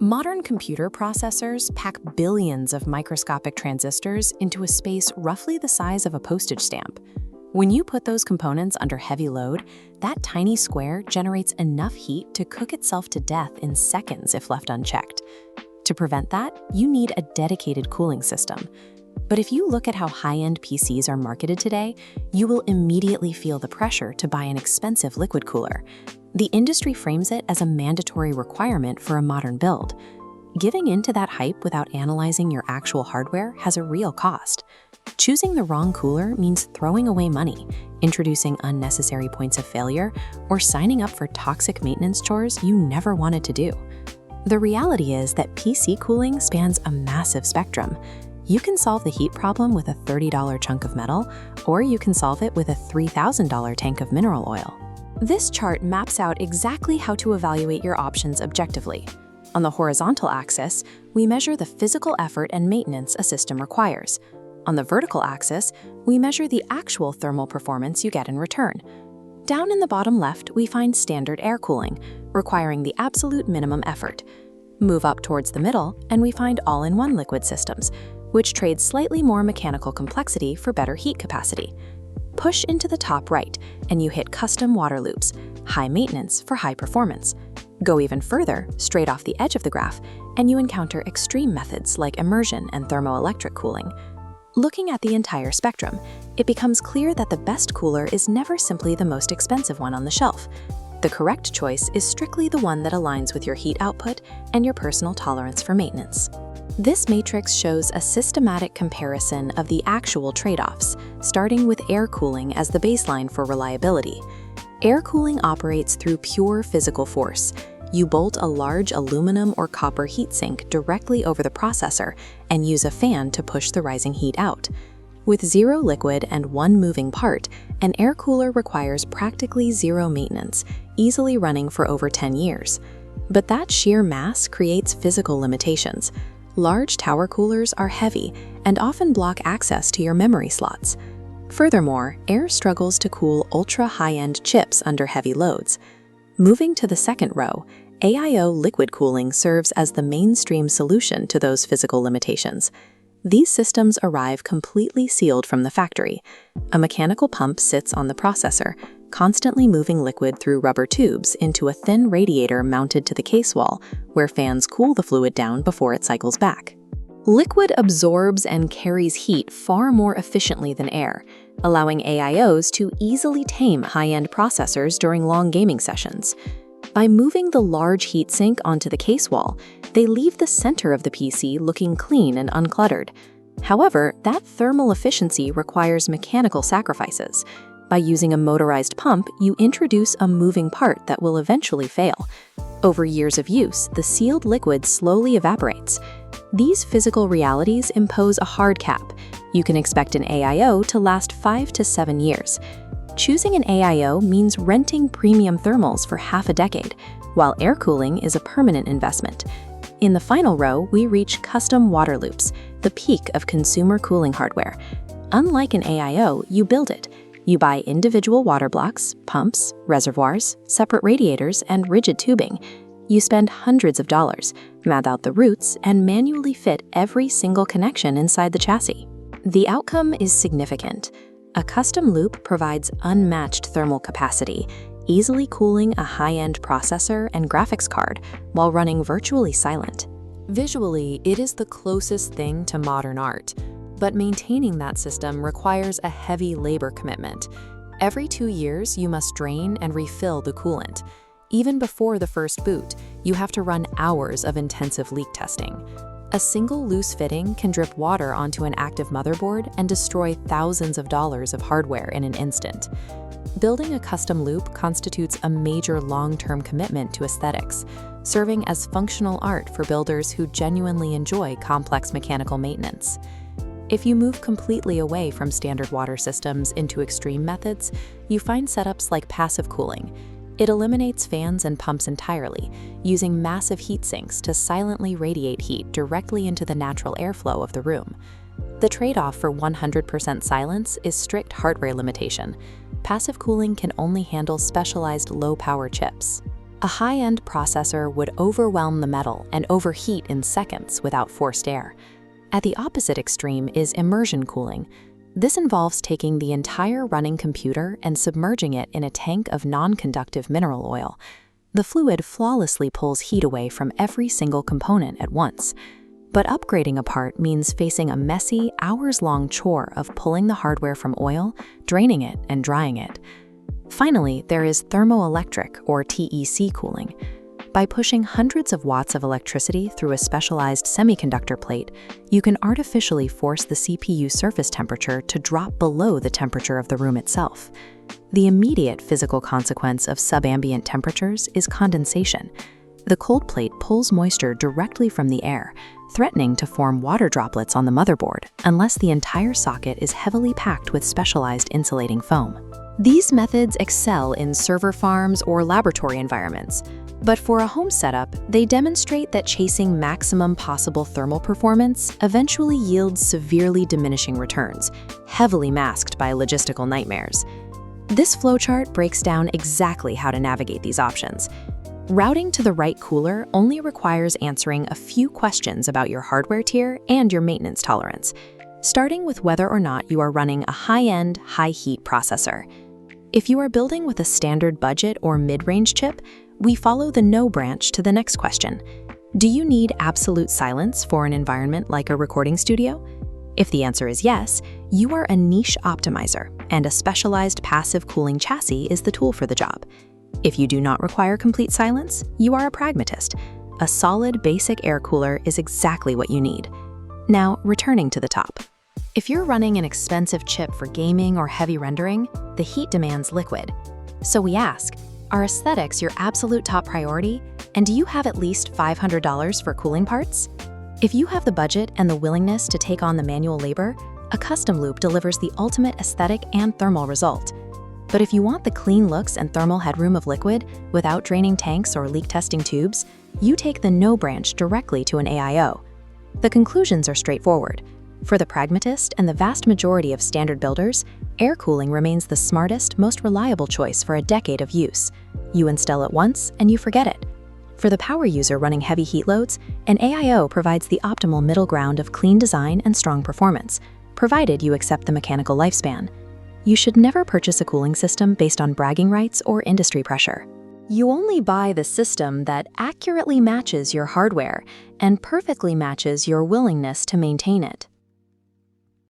Modern computer processors pack billions of microscopic transistors into a space roughly the size of a postage stamp. When you put those components under heavy load, that tiny square generates enough heat to cook itself to death in seconds if left unchecked. To prevent that, you need a dedicated cooling system. But if you look at how high-end PCs are marketed today, you will immediately feel the pressure to buy an expensive liquid cooler. The industry frames it as a mandatory requirement for a modern build. Giving into that hype without analyzing your actual hardware has a real cost. Choosing the wrong cooler means throwing away money, introducing unnecessary points of failure, or signing up for toxic maintenance chores you never wanted to do. The reality is that PC cooling spans a massive spectrum. You can solve the heat problem with a $30 chunk of metal, or you can solve it with a $3,000 tank of mineral oil. This chart maps out exactly how to evaluate your options objectively. On the horizontal axis, we measure the physical effort and maintenance a system requires. On the vertical axis, we measure the actual thermal performance you get in return. Down in the bottom left, we find standard air cooling, requiring the absolute minimum effort. Move up towards the middle, and we find all-in-one liquid systems, which trade slightly more mechanical complexity for better heat capacity. Push into the top right, and you hit custom water loops, high maintenance for high performance. Go even further, straight off the edge of the graph, and you encounter extreme methods like immersion and thermoelectric cooling. Looking at the entire spectrum, it becomes clear that the best cooler is never simply the most expensive one on the shelf. The correct choice is strictly the one that aligns with your heat output and your personal tolerance for maintenance. This matrix shows a systematic comparison of the actual trade-offs, starting with air cooling as the baseline for reliability. Air cooling operates through pure physical force. You bolt a large aluminum or copper heatsink directly over the processor and use a fan to push the rising heat out. With zero liquid and one moving part, an air cooler requires practically zero maintenance, easily running for over 10 years. But that sheer mass creates physical limitations. Large tower coolers are heavy and often block access to your memory slots. Furthermore, air struggles to cool ultra-high-end chips under heavy loads. Moving to the second row, AIO liquid cooling serves as the mainstream solution to those physical limitations. These systems arrive completely sealed from the factory. A mechanical pump sits on the processor, constantly moving liquid through rubber tubes into a thin radiator mounted to the case wall, where fans cool the fluid down before it cycles back. Liquid absorbs and carries heat far more efficiently than air, allowing AIOs to easily tame high-end processors during long gaming sessions. By moving the large heatsink onto the case wall, they leave the center of the PC looking clean and uncluttered. However, that thermal efficiency requires mechanical sacrifices. By using a motorized pump, you introduce a moving part that will eventually fail. Over years of use, the sealed liquid slowly evaporates. These physical realities impose a hard cap. You can expect an AIO to last 5 to 7 years. Choosing an AIO means renting premium thermals for half a decade, while air cooling is a permanent investment. In the final row, we reach custom water loops, the peak of consumer cooling hardware. Unlike an AIO, you build it. You buy individual water blocks, pumps, reservoirs, separate radiators, and rigid tubing. You spend hundreds of dollars, math out the routes, and manually fit every single connection inside the chassis. The outcome is significant. A custom loop provides unmatched thermal capacity, easily cooling a high-end processor and graphics card while running virtually silent. Visually, it is the closest thing to modern art. But maintaining that system requires a heavy labor commitment. Every 2 years, you must drain and refill the coolant. Even before the first boot, you have to run hours of intensive leak testing. A single loose fitting can drip water onto an active motherboard and destroy thousands of dollars of hardware in an instant. Building a custom loop constitutes a major long-term commitment to aesthetics, serving as functional art for builders who genuinely enjoy complex mechanical maintenance. If you move completely away from standard water systems into extreme methods, you find setups like passive cooling. It eliminates fans and pumps entirely, using massive heat sinks to silently radiate heat directly into the natural airflow of the room. The trade-off for 100% silence is strict hardware limitation. Passive cooling can only handle specialized low-power chips. A high-end processor would overwhelm the metal and overheat in seconds without forced air. At the opposite extreme is immersion cooling. This involves taking the entire running computer and submerging it in a tank of non-conductive mineral oil. The fluid flawlessly pulls heat away from every single component at once. But upgrading a part means facing a messy, hours-long chore of pulling the hardware from oil, draining it, and drying it. Finally, there is thermoelectric, or TEC cooling. By pushing hundreds of watts of electricity through a specialized semiconductor plate, you can artificially force the CPU surface temperature to drop below the temperature of the room itself. The immediate physical consequence of subambient temperatures is condensation. The cold plate pulls moisture directly from the air, threatening to form water droplets on the motherboard unless the entire socket is heavily packed with specialized insulating foam. These methods excel in server farms or laboratory environments, but for a home setup, they demonstrate that chasing maximum possible thermal performance eventually yields severely diminishing returns, heavily masked by logistical nightmares. This flowchart breaks down exactly how to navigate these options. Routing to the right cooler only requires answering a few questions about your hardware tier and your maintenance tolerance, starting with whether or not you are running a high-end, high-heat processor. If you are building with a standard budget or mid-range chip, we follow the no branch to the next question. Do you need absolute silence for an environment like a recording studio? If the answer is yes, you are a niche optimizer, and a specialized passive cooling chassis is the tool for the job. If you do not require complete silence, you are a pragmatist. A solid basic air cooler is exactly what you need. Now, returning to the top. If you're running an expensive chip for gaming or heavy rendering, the heat demands liquid. So we ask, are aesthetics your absolute top priority? And do you have at least $500 for cooling parts? If you have the budget and the willingness to take on the manual labor, a custom loop delivers the ultimate aesthetic and thermal result. But if you want the clean looks and thermal headroom of liquid without draining tanks or leak testing tubes, you take the no branch directly to an AIO. The conclusions are straightforward. For the pragmatist and the vast majority of standard builders, air cooling remains the smartest, most reliable choice for a decade of use. You install it once and you forget it. For the power user running heavy heat loads, an AIO provides the optimal middle ground of clean design and strong performance, provided you accept the mechanical lifespan. You should never purchase a cooling system based on bragging rights or industry pressure. You only buy the system that accurately matches your hardware and perfectly matches your willingness to maintain it.